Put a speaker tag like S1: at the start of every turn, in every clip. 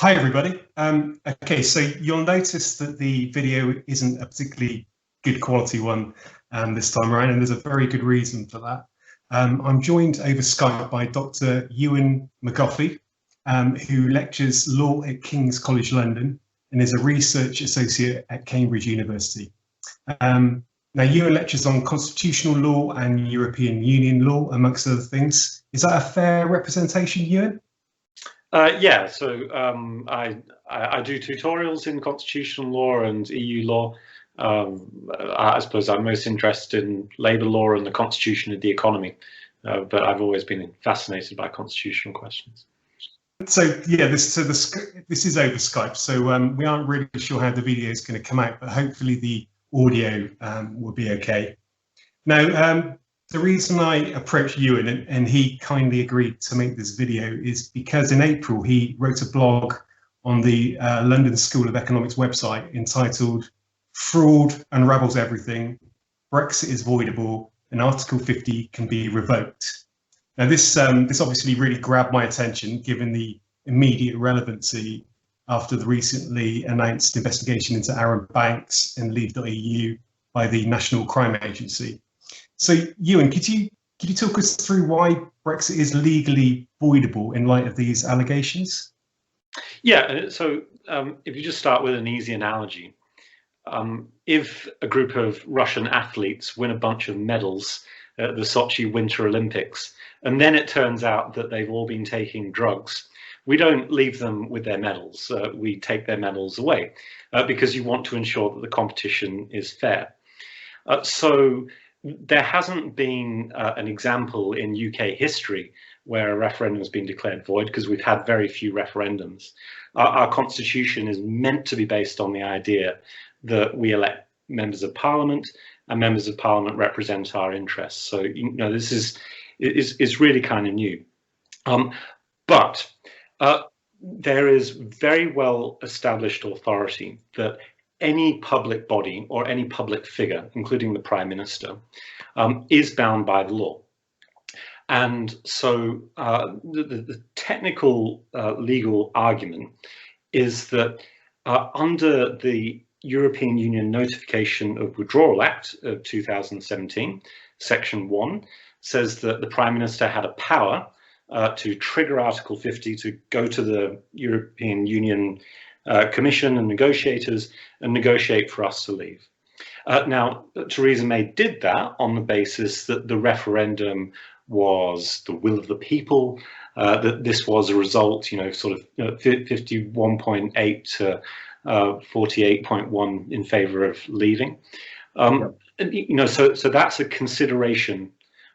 S1: Hi, everybody. Okay, so you'll notice that the video isn't a particularly good quality one this time around, and there's a very good reason for that. I'm joined over Skype by Dr. Ewan McGaughey, who lectures law at King's College London and is a research associate at Cambridge University. Now, Ewan lectures on constitutional law and European Union law, amongst other things. Is that a fair representation, Ewan?
S2: Yeah, so I do tutorials in constitutional law and EU law. I suppose I'm most interested in labour law and the constitution of the economy, but I've always been fascinated by constitutional questions.
S1: So yeah, this is over Skype, so we aren't really sure how the video is going to come out, but hopefully the audio will be okay. Now, the reason I approached Ewan and he kindly agreed to make this video is because in April he wrote a blog on the London School of Economics website entitled "Fraud Unravels Everything, Brexit is Voidable, and Article 50 can be revoked." Now this obviously really grabbed my attention given the immediate relevancy after the recently announced investigation into Arron Banks and Leave.EU by the National Crime Agency. So, Ewan, could you talk us through why Brexit is legally voidable in light of these allegations?
S2: Yeah, so if you just start with an easy analogy, if a group of Russian athletes win a bunch of medals at the Sochi Winter Olympics, and then it turns out that they've all been taking drugs, we don't leave them with their medals. We take their medals away because you want to ensure that the competition is fair. So there hasn't been an example in UK history where a referendum has been declared void because we've had very few referendums. Our constitution is meant to be based on the idea that we elect members of parliament and members of parliament represent our interests. So, you know, this is really kind of new. But there is very well established authority that any public body or any public figure, including the Prime Minister, is bound by the law. And so the technical legal argument is that under the European Union Notification of Withdrawal Act of 2017, Section 1 says that the Prime Minister had a power to trigger Article 50 to go to the European Union Commission and negotiators and negotiate for us to leave. Now, Theresa May did that on the basis that the referendum was the will of the people, that this was a result, you know, sort of 51.8 to 48.1 in favor of leaving. And, you know, so that's a consideration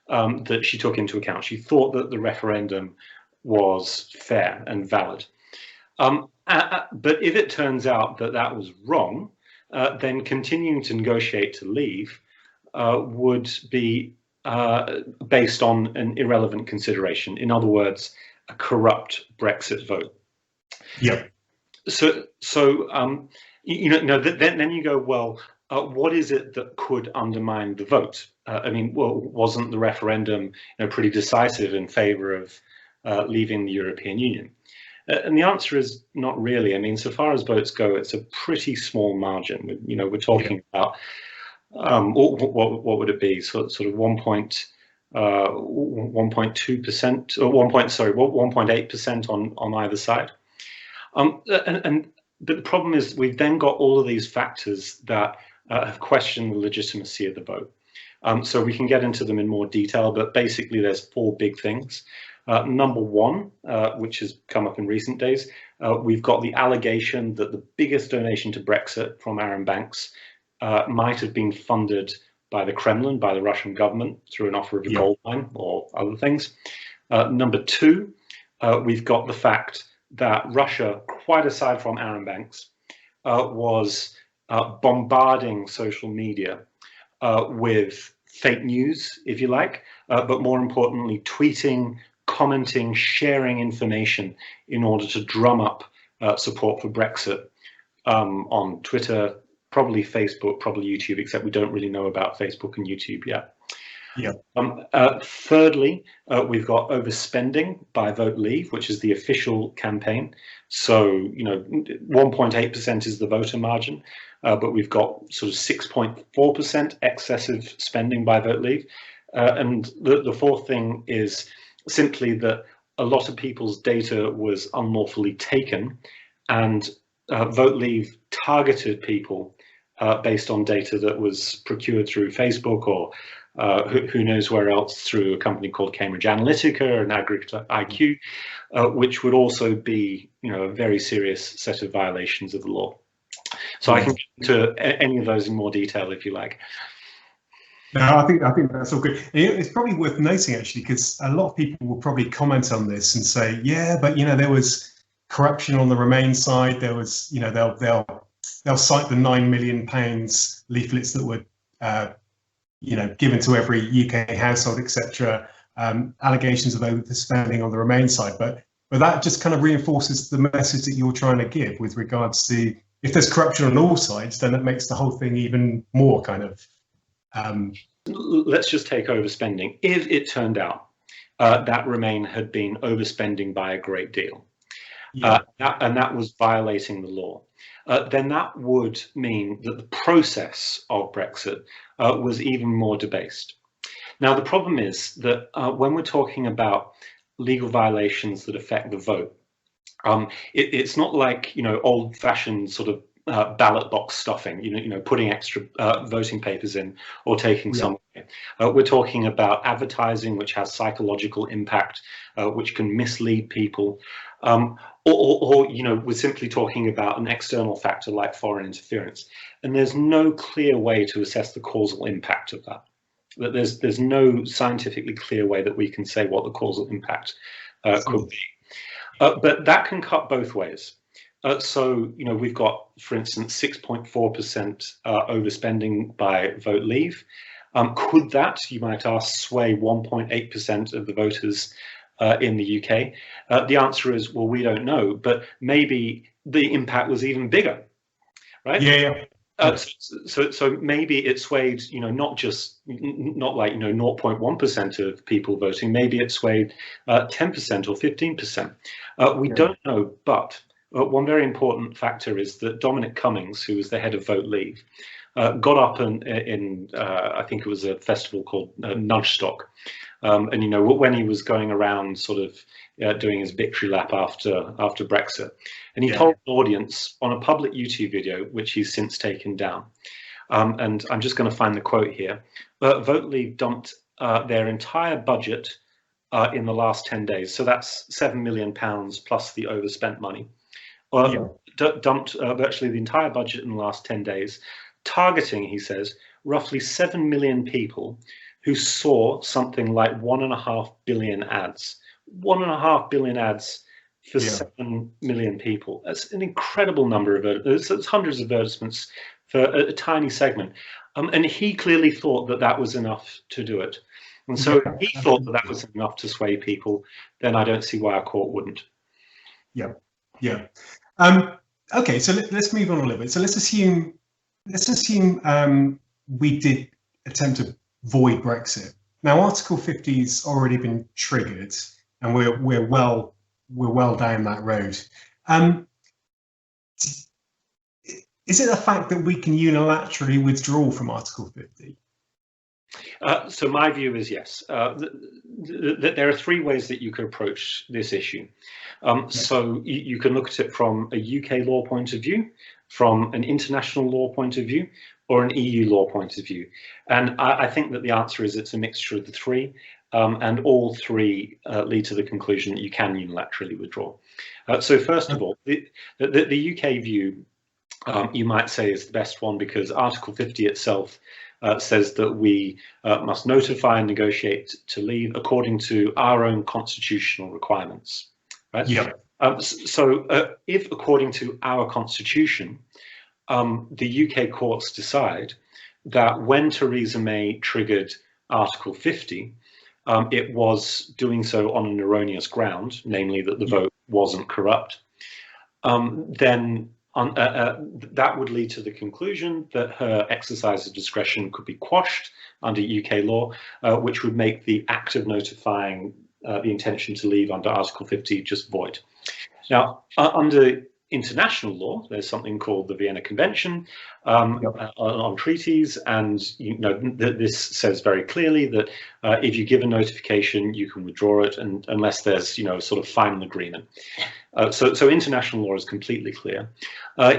S2: that she took into account. She thought that the referendum was fair and valid. But if it turns out that that was wrong, then continuing to negotiate to leave would be based on an irrelevant consideration. In other words, a corrupt Brexit vote.
S1: Yep.
S2: So you know, then you go, well, what is it that could undermine the vote? I mean, well, wasn't the referendum, you know, pretty decisive in favour of leaving the European Union? And the answer is not really. I mean, so far as votes go, it's a pretty small margin. You know, we're talking about what would it be? So, sort of 1.2% or 1.8% on either side. But the problem is we've then got all of these factors that have questioned the legitimacy of the vote. So we can get into them in more detail, but basically there's four big things. Number one, which has come up in recent days, we've got the allegation that the biggest donation to Brexit from Arron Banks might have been funded by the Kremlin, by the Russian government, through an offer of a gold mine or other things. Number two, we've got the fact that Russia, quite aside from Arron Banks, was bombarding social media with fake news, if you like, but more importantly, tweeting, commenting, sharing information in order to drum up support for Brexit on Twitter, probably Facebook, probably YouTube, except we don't really know about Facebook and YouTube yet.
S1: Yeah.
S2: Thirdly, we've got overspending by Vote Leave, which is the official campaign. So, 1.8% is the voter margin, but we've got sort of 6.4% excessive spending by Vote Leave. And the fourth thing is simply that a lot of people's data was unlawfully taken, and Vote Leave targeted people based on data that was procured through Facebook or who knows where else, through a company called Cambridge Analytica and Aggregate IQ, which would also be, a very serious set of violations of the law. So I can get into any of those in more detail if you like.
S1: No, I think that's all good. It's probably worth noting actually, because a lot of people will probably comment on this and say, yeah, but there was corruption on the Remain side. There was, they'll cite the £9 million leaflets that were, given to every UK household, etc. Allegations of overspending on the Remain side, but that just kind of reinforces the message that you're trying to give with regards to, if there's corruption on all sides, then it makes the whole thing even more kind of.
S2: Let's just take overspending. If it turned out that Remain had been overspending by a great deal, and that was violating the law, then that would mean that the process of Brexit was even more debased. Now, the problem is that when we're talking about legal violations that affect the vote, it's not like, old-fashioned sort of ballot box stuffing, putting extra voting papers in or taking some away. We're talking about advertising which has psychological impact, which can mislead people, or we're simply talking about an external factor like foreign interference. And there's no clear way to assess the causal impact of that. There's no scientifically clear way that we can say what the causal impact could be. But that can cut both ways. So, we've got, for instance, 6.4% overspending by Vote Leave. Could that, you might ask, sway 1.8% of the voters in the UK? The answer is, well, we don't know, but maybe the impact was even bigger, right?
S1: Yeah.
S2: So maybe it swayed, not like 0.1% of people voting. Maybe it swayed 10% or 15%. We don't know, but one very important factor is that Dominic Cummings, who was the head of Vote Leave, got up in I think it was a festival called Nudgestock, and when he was going around sort of doing his victory lap after Brexit, and he told the audience on a public YouTube video, which he's since taken down, and I'm just going to find the quote here. Vote Leave dumped their entire budget in the last 10 days, so that's £7 million plus the overspent money. Dumped virtually the entire budget in the last 10 days, targeting, he says, roughly 7 million people who saw something like 1.5 billion ads. 1.5 billion ads for 7 million people. That's an incredible number of it's hundreds of advertisements for a tiny segment. And he clearly thought that that was enough to do it. And so if he thought that that was enough to sway people, then I don't see why a court wouldn't.
S1: Okay, so let's move on a little bit. So let's assume we did attempt to void Brexit. Now, Article 50's already been triggered, and we're well down that road. Is it a fact that we can unilaterally withdraw from Article 50?
S2: So my view is yes. There are three ways that you could approach this issue. So you can look at it from a UK law point of view, from an international law point of view, or an EU law point of view. And I think that the answer is it's a mixture of the three, and all three lead to the conclusion that you can unilaterally withdraw. So first of all, the UK view, you might say, is the best one, because Article 50 itself says that we must notify and negotiate to leave according to our own constitutional requirements. Right? So if, according to our constitution, the UK courts decide that when Theresa May triggered Article 50, it was doing so on an erroneous ground, namely that the vote wasn't corrupt, then that would lead to the conclusion that her exercise of discretion could be quashed under UK law, which would make the act of notifying the intention to leave under Article 50 just void. Now, under international law, there's something called the Vienna Convention on treaties, and this says very clearly that if you give a notification, you can withdraw it, and unless there's sort of final agreement. So international law is completely clear.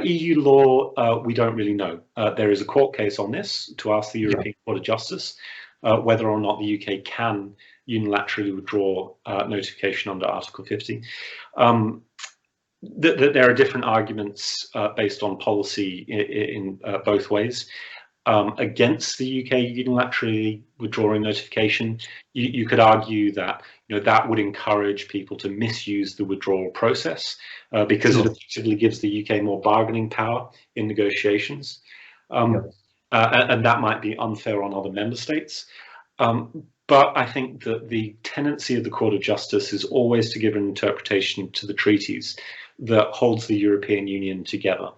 S2: EU law, we don't really know. There is a court case on this to ask the European Court of Justice whether or not the UK can unilaterally withdraw notification under Article 50. There are different arguments based on policy in both ways. Against the UK unilaterally withdrawing notification, you could argue that that would encourage people to misuse the withdrawal process because it effectively gives the UK more bargaining power in negotiations, and that might be unfair on other member states. But I think that the tendency of the Court of Justice is always to give an interpretation to the treaties that holds the European Union together.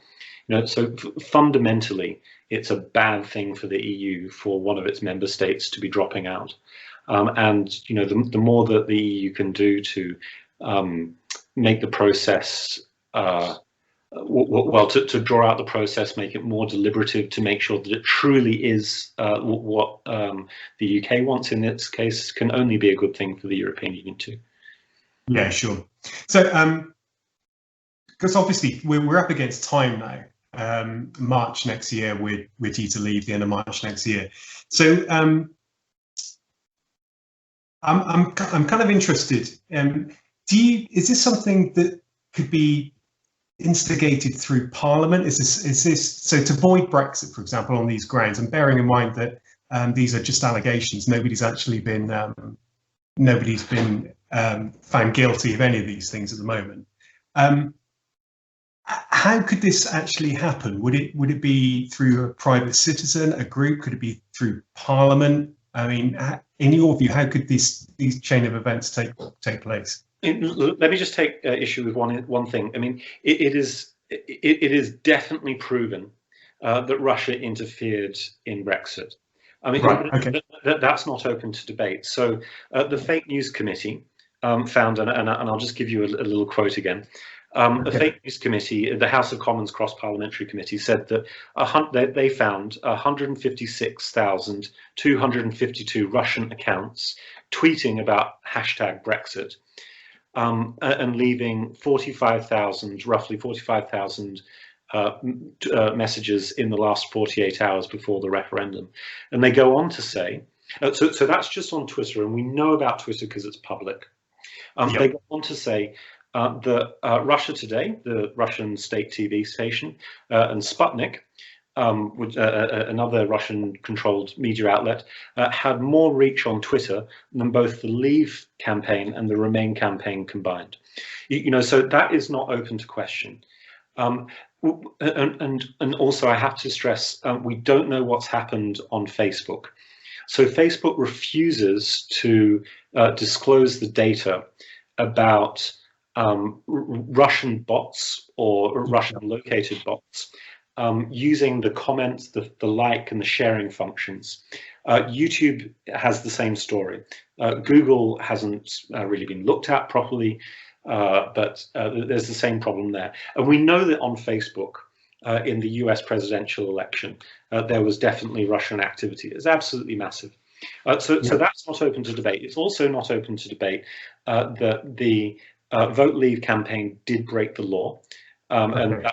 S2: So fundamentally, it's a bad thing for the EU for one of its member states to be dropping out. And the more that the EU can do to make the process to draw out the process, make it more deliberative, to make sure that it truly is what the UK wants in this case, can only be a good thing for the European Union too.
S1: Yeah, sure. So, because obviously we're up against time now. March next year, we're due to leave the end of March next year. So, I'm kind of interested. Is this something that could be instigated through Parliament? Is this so to avoid Brexit, for example, on these grounds, and bearing in mind that these are just allegations, nobody's actually been found guilty of any of these things at the moment. How could this actually happen? Would it be through a private citizen, a group? Could it be through Parliament? I mean, in your view, how could these chain of events take place?
S2: Let me just take issue with one thing. I mean, it is definitely proven that Russia interfered in Brexit. I mean, that's not open to debate. So the Fake News Committee found, and I'll just give you a little quote again. The Fake News Committee, the House of Commons Cross-Parliamentary Committee, said that they found 156,252 Russian accounts tweeting about #Brexit, and leaving roughly 45,000 messages in the last 48 hours before the referendum. And they go on to say, so that's just on Twitter, and we know about Twitter because it's public. They go on to say that Russia Today, the Russian state TV station, and Sputnik, another Russian-controlled media outlet, had more reach on Twitter than both the Leave campaign and the Remain campaign combined. So that is not open to question. And also, I have to stress, we don't know what's happened on Facebook. So Facebook refuses to disclose the data about Russian bots or Russian located bots using the comments, the like, and the sharing functions. YouTube has the same story. Google hasn't really been looked at properly, but there's the same problem there. And we know that on Facebook, in the US presidential election, there was definitely Russian activity. It's absolutely massive. So that's not open to debate. It's also not open to debate that the Vote Leave campaign did break the law, and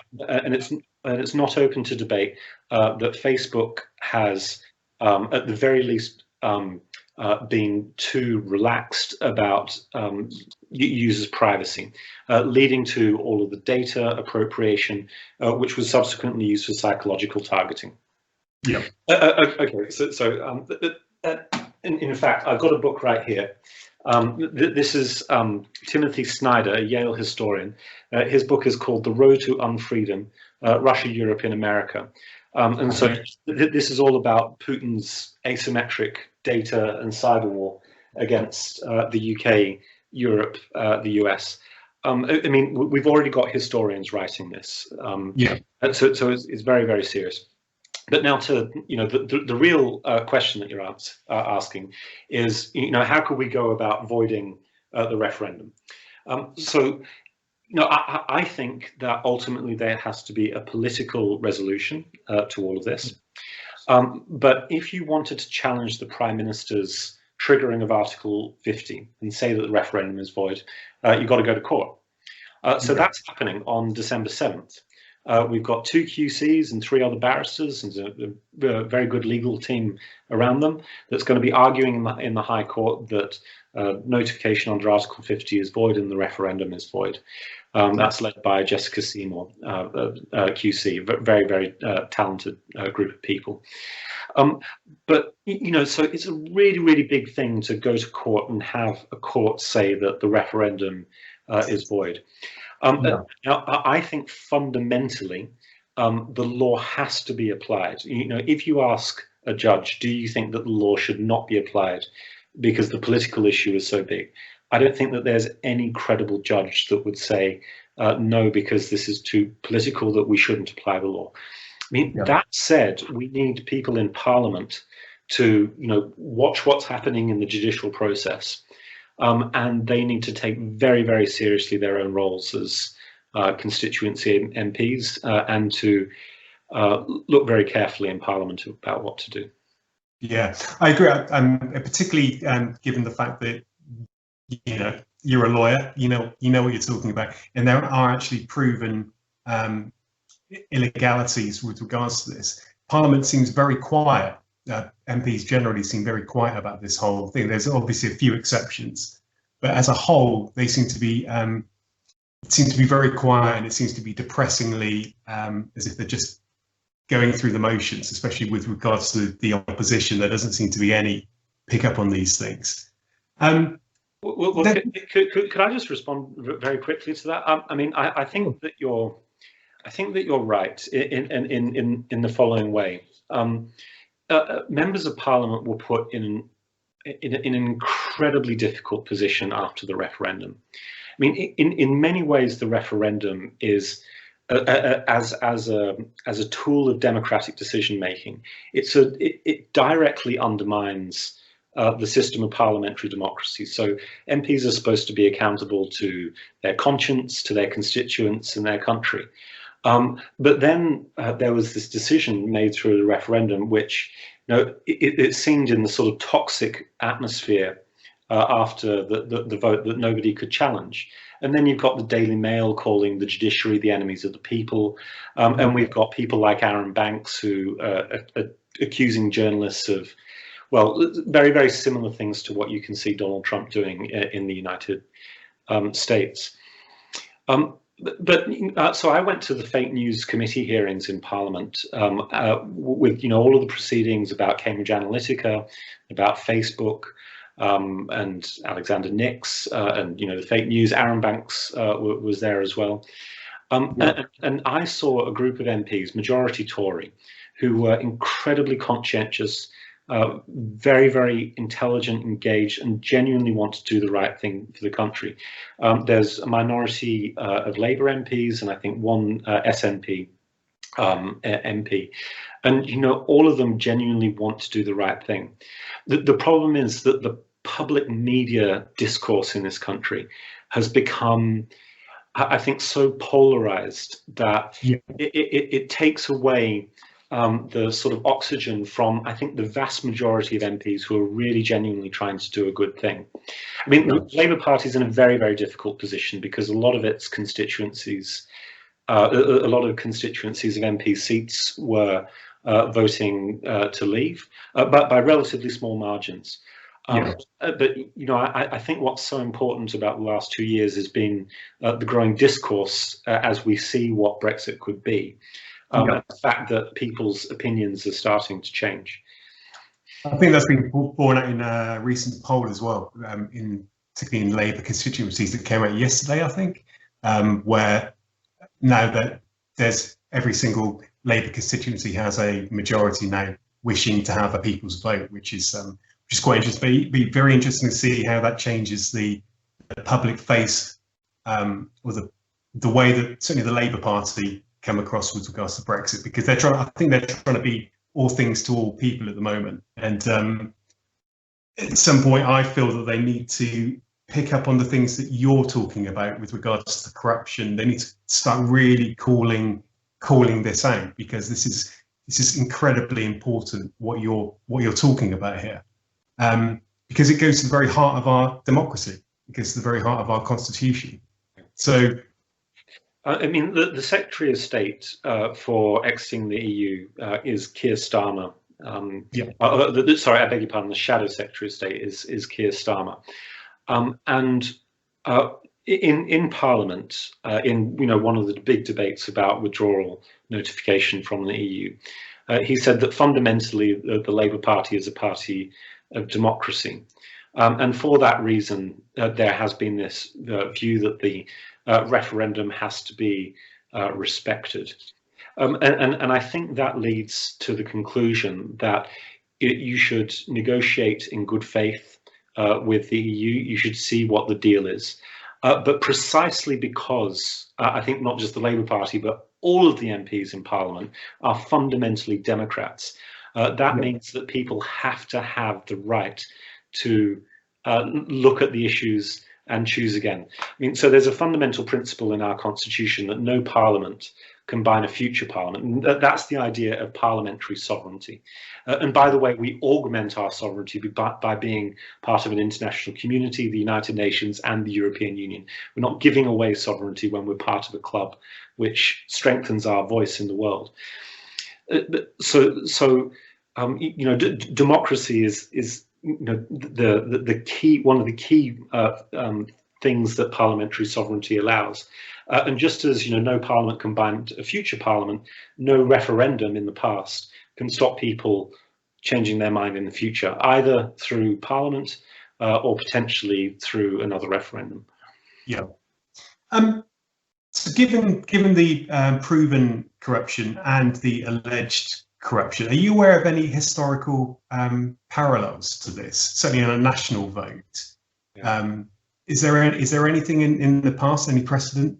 S2: it's not open to debate that Facebook has, at the very least, been too relaxed about users' privacy, leading to all of the data appropriation, which was subsequently used for psychological targeting.
S1: Yeah.
S2: Okay. So in fact, I've got a book right here. This is Timothy Snyder, a Yale historian. His book is called The Road to Unfreedom, Russia, Europe, and America. And so this is all about Putin's asymmetric data and cyber war against the UK, Europe, the US. I mean, we've already got historians writing this.
S1: Yeah.
S2: So it's very, very serious. But now to, the real question that you're asking is, how could we go about voiding the referendum? I think that ultimately there has to be a political resolution to all of this. But if you wanted to challenge the Prime Minister's triggering of Article 50 and say that the referendum is void, you've got to go to court. So that's happening on December 7th. We've got 2 QCs and 3 other barristers and a very good legal team around them that's going to be arguing in the High Court that notification under Article 50 is void and the referendum is void. That's led by Jessica Seymour, QC, very, very talented group of people. But, so it's a really, really big thing to go to court and have a court say that the referendum is void. Now, I think fundamentally, the law has to be applied. If you ask a judge, do you think that the law should not be applied because the political issue is so big? I don't think that there's any credible judge that would say, no, because this is too political, that we shouldn't apply the law. I mean, that said, we need people in Parliament to, watch what's happening in the judicial process. And they need to take very, very seriously their own roles as constituency MPs and to look very carefully in Parliament about what to do. Yeah,
S1: I agree. Particularly given the fact that you're a lawyer, you know what you're talking about, and there are actually proven illegalities with regards to this. Parliament seems very quiet. MPs generally seem very quiet about this whole thing. There's obviously a few exceptions, but as a whole, they seem to be very quiet, and it seems to be depressingly as if they're just going through the motions, especially with regards to the opposition. There doesn't seem to be any pickup on these things.
S2: Could I just respond very quickly to that? I mean, I think that you're right in the following way. Members of Parliament were put in an incredibly difficult position after the referendum. I mean, in many ways, the referendum is as a tool of democratic decision making. It directly undermines the system of parliamentary democracy. So MPs are supposed to be accountable to their conscience, to their constituents, and their country. But then there was this decision made through the referendum, which it seemed in the sort of toxic atmosphere after the vote that nobody could challenge. And then you've got the Daily Mail calling the judiciary the enemies of the people. And we've got people like Arron Banks who are accusing journalists of, well, very, very similar things to what you can see Donald Trump doing in the United States. So I went to the fake news committee hearings in Parliament with all of the proceedings about Cambridge Analytica, about Facebook, and Alexander Nix, and the fake news. Arron Banks was there as well, and I saw a group of MPs, majority Tory, who were incredibly conscientious, very, very intelligent, engaged, and genuinely want to do the right thing for the country. There's a minority of Labour MPs, and I think one SNP MP, and all of them genuinely want to do the right thing. The problem is that the public media discourse in this country has become, I think, so polarized that it takes away the sort of oxygen from, I think, the vast majority of MPs who are really genuinely trying to do a good thing. I mean, the Labour Party is in a very, very difficult position because a lot of its constituencies, a lot of constituencies of MP seats were voting to leave, but by relatively small margins. But I think what's so important about the last 2 years has been the growing discourse as we see what Brexit could be. And the fact that people's opinions are starting to change.
S1: I think that's been borne out in a recent poll as well, particularly in Labour constituencies that came out yesterday, I think, where now that there's every single Labour constituency has a majority now wishing to have a people's vote, which is quite interesting. But it'd be very interesting to see how that changes the public face or the way that certainly the Labour Party come across with regards to Brexit, because I think they're trying to be all things to all people at the moment. And at some point, I feel that they need to pick up on the things that you're talking about with regards to corruption. They need to start really calling this out, because this is incredibly important what you're talking about here, because it goes to the very heart of our democracy. It goes to the very heart of our constitution. So,
S2: I mean, the Secretary of State for exiting the EU is Keir Starmer. Sorry, I beg your pardon. The Shadow Secretary of State is Keir Starmer, and in Parliament, in one of the big debates about withdrawal notification from the EU, he said that fundamentally the Labour Party is a party of democracy, and for that reason there has been this view that the referendum has to be respected. And I think that leads to the conclusion that you should negotiate in good faith with the EU. You should see what the deal is. But precisely because I think not just the Labour Party, but all of the MPs in Parliament are fundamentally Democrats, that means that people have to have the right to look at the issues and choose again. I mean, so there's a fundamental principle in our constitution that no parliament can bind a future parliament. And that's the idea of parliamentary sovereignty. And by the way, we augment our sovereignty by being part of an international community, the United Nations and the European Union. We're not giving away sovereignty when we're part of a club, which strengthens our voice in the world. Democracy is the key, one of the key things that parliamentary sovereignty allows. And just as no parliament can bind a future parliament, no referendum in the past can stop people changing their mind in the future, either through parliament or potentially through another referendum.
S1: Yeah. So given the proven corruption and the alleged corruption, are you aware of any historical parallels to this? Certainly on a national vote. Yeah. Is there anything in the past, any precedent?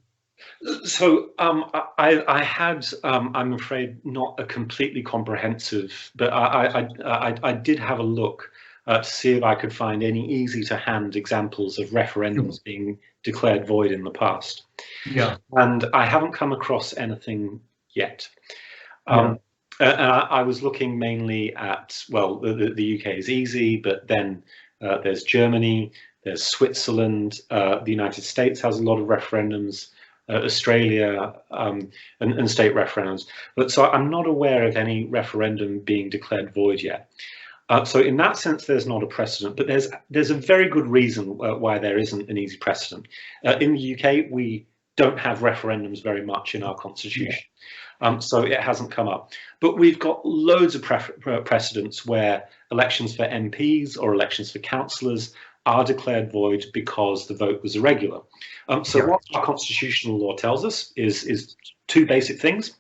S2: So I had, I'm afraid, not a completely comprehensive, but I did have a look to see if I could find any easy-to-hand examples of referendums being declared void in the past.
S1: Yeah.
S2: And I haven't come across anything yet. And I was looking mainly at, well, the UK is easy, but then there's Germany, there's Switzerland, the United States has a lot of referendums, Australia, and state referendums. But so I'm not aware of any referendum being declared void yet. So in that sense, there's not a precedent, but there's a very good reason why there isn't an easy precedent. In the UK, we don't have referendums very much in our constitution. So it hasn't come up. But we've got loads of precedents where elections for MPs or elections for councillors are declared void because the vote was irregular. What our constitutional law tells us is two basic things.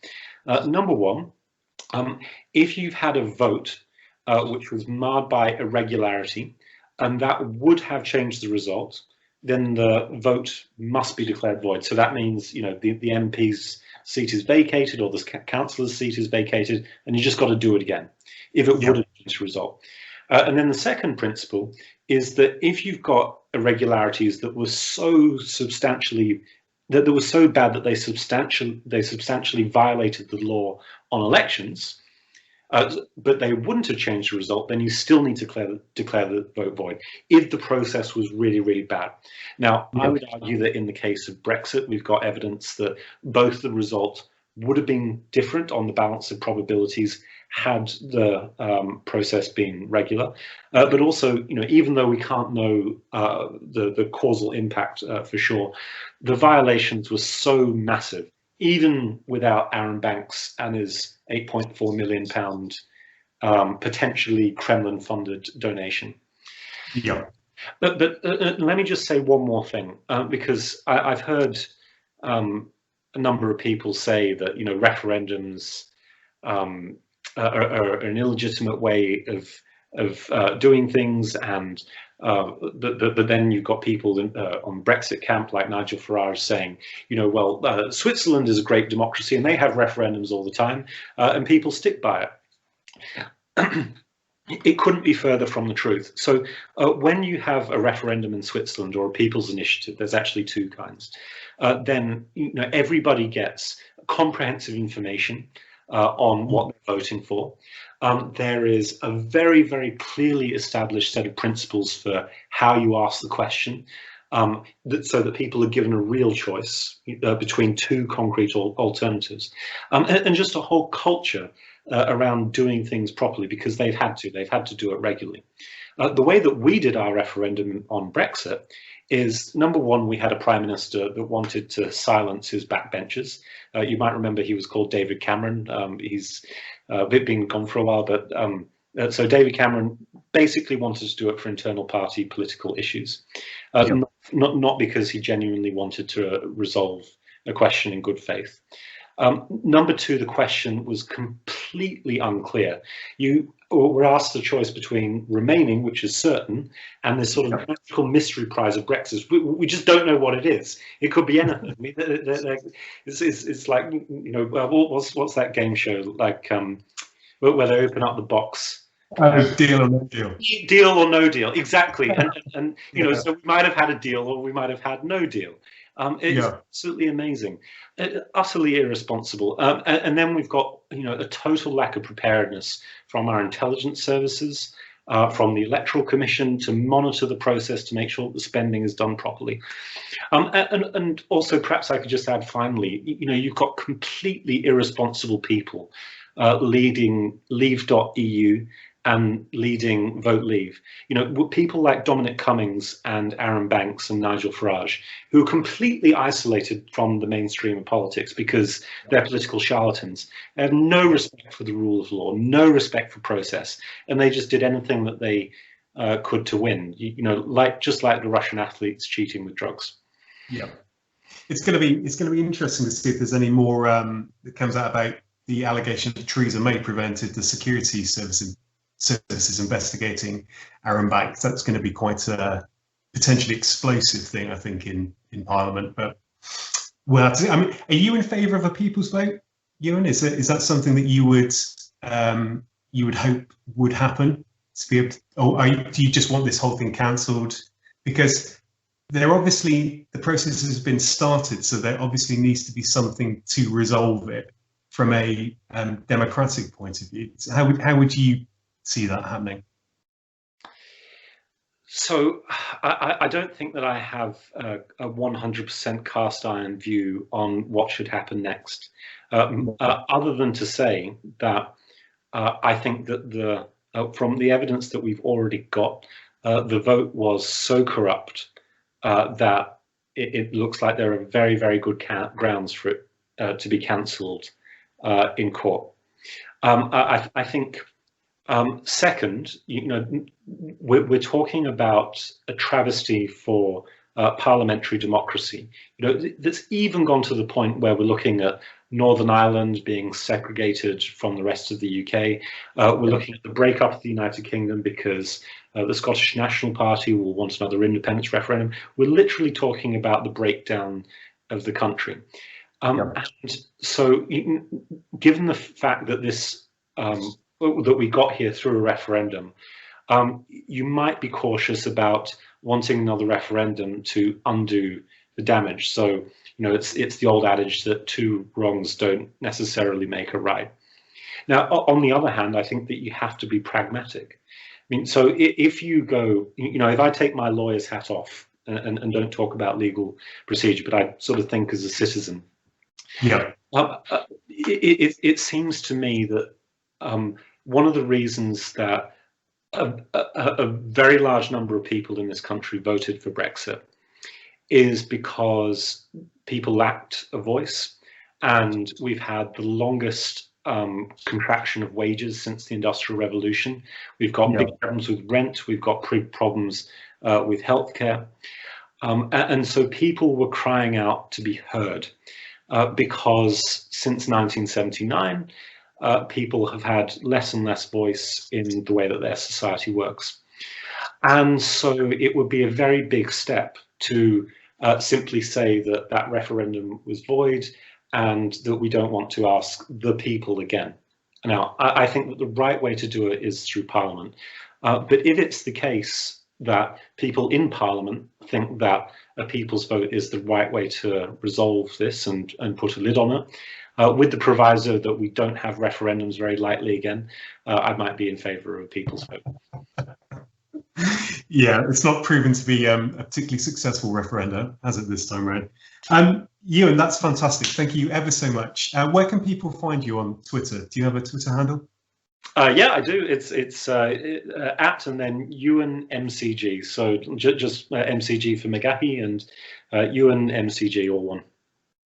S2: Number one, if you've had a vote which was marred by irregularity, and that would have changed the result, then the vote must be declared void. So that means, the MP's seat is vacated or the councillor's seat is vacated, and you just got to do it again if it would have changed the result. And then the second principle is that if you've got irregularities that were so substantially, that were so bad that they substantially violated the law on elections, but they wouldn't have changed the result, then you still need to declare the vote void if the process was really, really bad. Now, I would argue that in the case of Brexit, we've got evidence that both the result would have been different on the balance of probabilities had the process been regular, but also, even though we can't know the causal impact for sure, the violations were so massive, even without Arron Banks and his £8.4 million potentially Kremlin-funded donation.
S1: Yeah.
S2: But let me just say one more thing, because I've heard a number of people say that referendums are an illegitimate way of doing things, and But then you've got people on the Brexit camp like Nigel Farage saying, well, Switzerland is a great democracy and they have referendums all the time, and people stick by it. It couldn't be further from the truth. So when you have a referendum in Switzerland or a people's initiative, there's actually two kinds. Then everybody gets comprehensive information on what they're voting for. There is a very, very clearly established set of principles for how you ask the question, so that people are given a real choice between two concrete alternatives, and just a whole culture around doing things properly, because they've had to do it regularly. The way that we did our referendum on Brexit is, number one, we had a prime minister that wanted to silence his backbenchers. You might remember he was called David Cameron. He's been gone for a while, but so David Cameron basically wanted to do it for internal party political issues, not because he genuinely wanted to resolve a question in good faith. Number two, the question was completely unclear. You were asked the choice between remaining, which is certain, and this sort of magical mystery prize of Brexit. We just don't know what it is. It could be anything. I mean, it's like, what's that game show like, where they open up the box?
S1: Deal or no deal.
S2: Deal or no deal, exactly. And so we might have had a deal or we might have had no deal. It's absolutely amazing, utterly irresponsible. And then we've got a total lack of preparedness from our intelligence services, from the Electoral Commission to monitor the process to make sure that the spending is done properly. And also, perhaps I could just add finally, you've got completely irresponsible people leading Leave.EU and leading Vote Leave. People like Dominic Cummings and Arron Banks and Nigel Farage, who are completely isolated from the mainstream of politics because they're political charlatans. They have no respect for the rule of law, no respect for process, and they just did anything that they could to win. Just like the Russian athletes cheating with drugs.
S1: Yeah, it's going to be interesting to see if there's any more that comes out about the allegation that Theresa May prevented the security services investigating Arron Banks. That's going to be quite a potentially explosive thing, I think, in Parliament. But well, I mean, are you in favour of a people's vote, Ewan? Is that something that you would hope would happen? To be able to, or do you just want this whole thing cancelled? Because the process has been started, so there obviously needs to be something to resolve it from a democratic point of view. So how would you see that happening?
S2: So I don't think that I have a 100% cast iron view on what should happen next, other than to say that I think that from the evidence that we've already got, the vote was so corrupt that it looks like there are very, very good grounds for it to be cancelled in court. I think. Second, we're talking about a travesty for parliamentary democracy. That's even gone to the point where we're looking at Northern Ireland being segregated from the rest of the UK. We're looking at the breakup of the United Kingdom because the Scottish National Party will want another independence referendum. We're literally talking about the breakdown of the country. And so, given the fact that this that we got here through a referendum, you might be cautious about wanting another referendum to undo the damage. So, it's the old adage that two wrongs don't necessarily make a right. Now, on the other hand, I think that you have to be pragmatic. I mean, so if you go, if I take my lawyer's hat off and don't talk about legal procedure, but I sort of think as a citizen, it seems to me that one of the reasons that a very large number of people in this country voted for Brexit is because people lacked a voice, and we've had the longest contraction of wages since the Industrial Revolution. We've got big problems with rent, we've got big problems with healthcare, and so people were crying out to be heard because since 1979, people have had less and less voice in the way that their society works. And so it would be a very big step to simply say that that referendum was void and that we don't want to ask the people again. Now, I think that the right way to do it is through Parliament. But if it's the case that people in Parliament think that a people's vote is the right way to resolve this and put a lid on it, with the proviso that we don't have referendums very lightly again, I might be in favour of a people's vote.
S1: Yeah, it's not proven to be a particularly successful referendum, has it, this time around? Ewan, that's fantastic. Thank you ever so much. Where can people find you on Twitter? Do you have a Twitter handle?
S2: Yeah, I do. It's at and then Ewan MCG. So just MCG for McGaughey and Ewan MCG, all one.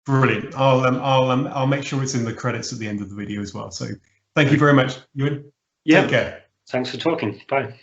S1: Brilliant. I'll make sure it's in the credits at the end of the video as well. So thank you very much, Ewan.
S2: Yeah.
S1: Take care.
S2: Thanks for talking. Bye.